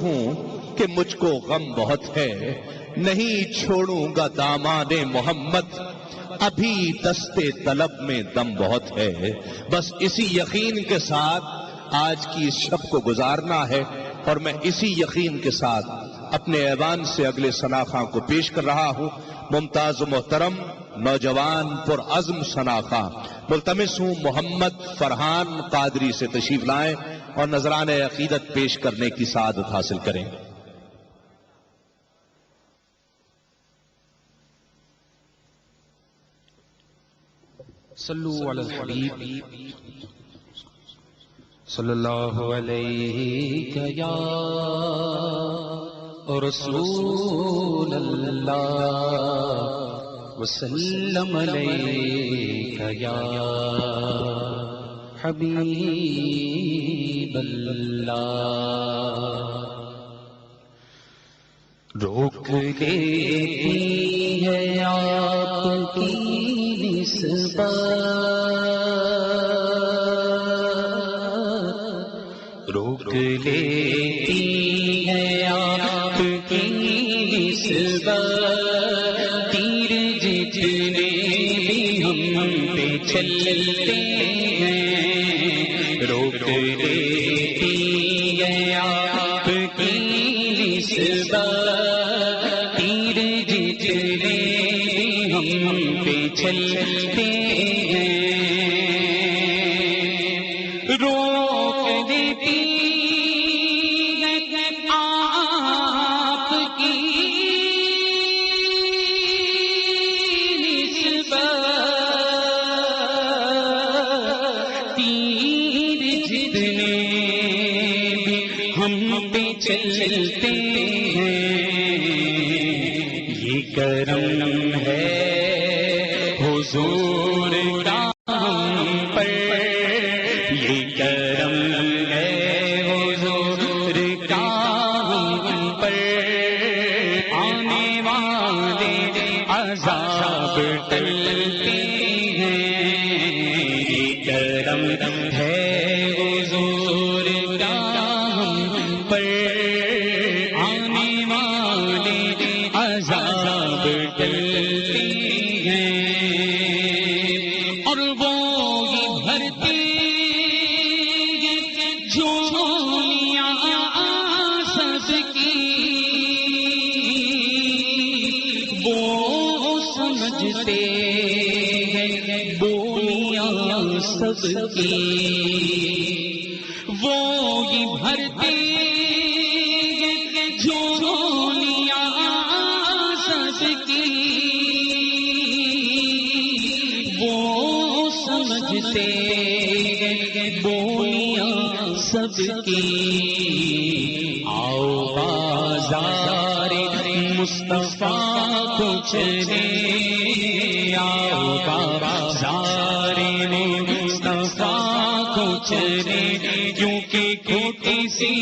ہوں کہ مجھ کو غم بہت ہے، نہیں چھوڑوں گا دامان محمد، ابھی دستے طلب میں دم بہت ہے۔ بس اسی یقین کے ساتھ آج کی اس شب کو گزارنا ہے، اور میں اسی یقین کے ساتھ اپنے ایوان سے اگلے ثنا خواں کو پیش کر رہا ہوں۔ ممتاز و محترم نوجوان پر عزم ثنا خواں ملتمس ہوں محمد فرحان قادری سے تشریف لائیں اور نذران عقیدت پیش کرنے کی سعادت حاصل کریں۔ صلو علی الحبیب صلی اللہ علیہ یا رسول اللہ وسلم علیہ یا حبیب اللہ۔ روک لیتی ہے آپ کی نسبت، روک لیتی ہے آپ کی نسبت، تیر جتنے بھی ہم پہ چلتے ہیں، روک لیتی ہے آپ کی نسبت، تیر جتنے بھی ہم پہ چلتے ہیں، روک دیتی ہے آپ کی نسبت، تیر جتنے بھی ہم پہ چلتے ہیں، یہ کرم ہے حضور کا ہم پر، یہ کرم ہے حضور کا ہم پر، آنے والے عذاب ٹلتے ہیں، یہ کرم ہے حضور کا ہم پر، آنے والے عذاب ٹلتے ہیں، اور وہ ہی بھرتے ہیں جھولیاں سب کی، وہ سمجھتے ہیں بولیاں سب کی، وہ ہی بھرتے ہیں جھولیاں سب کی، وہ سمجھتے ہیں بولیاں سب کی، آؤ بازار مصطفیٰ کو چلے، آؤ بازار مصطفیٰ کو چلے، کیونکہ کھوٹی سی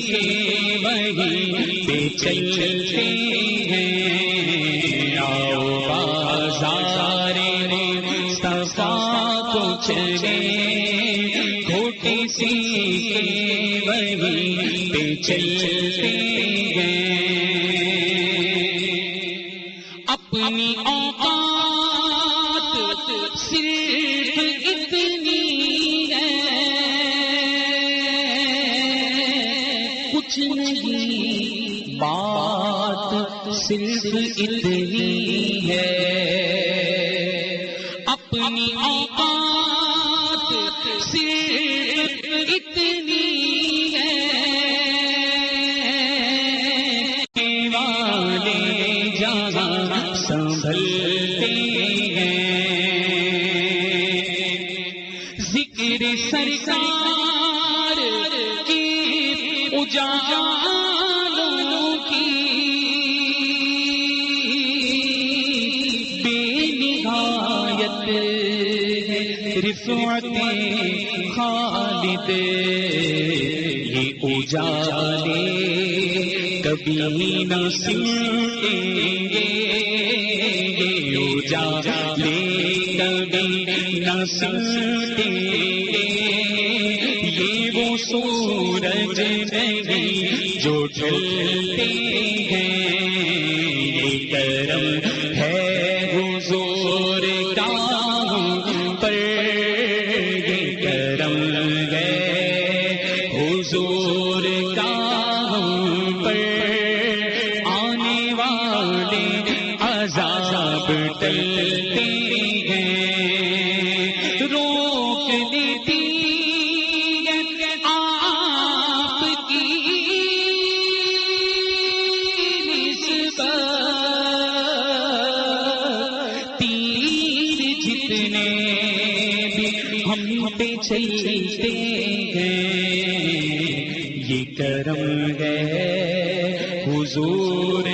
کے وہیں پہ چلتے ہیں، آؤ بازار مصطفیٰ کو چلے، کھوٹی سی کے وہیں پہ چلتے ہیں، اپنی اوقات صرف اتنی ہے، کچھ نہیں بات صرف اتنی ہے، اپنی اوقات صرف اتنی ہے، والے جہاں سنبھلتے ہیں، ذکر سرکار کی اجالوں کی بے نہایت رفعت خالد، یہ اجالے کبھی نہ سمٹیں گے، یہ اجالے کبھی نہ سمٹیں گے، یہ وہ سورج نہیں جو چلتے ہیں، یہ کرم ہے حضور کا ہم پر، یہ کرم ہے حضور کا ہم پر، آنے والے عذاب ٹلتے ہیں، روک لیتی ہے آپ کی نسبت، تیر جتنے بھی ہم پہ چلتے ہیں، یہ کرم ہے حضور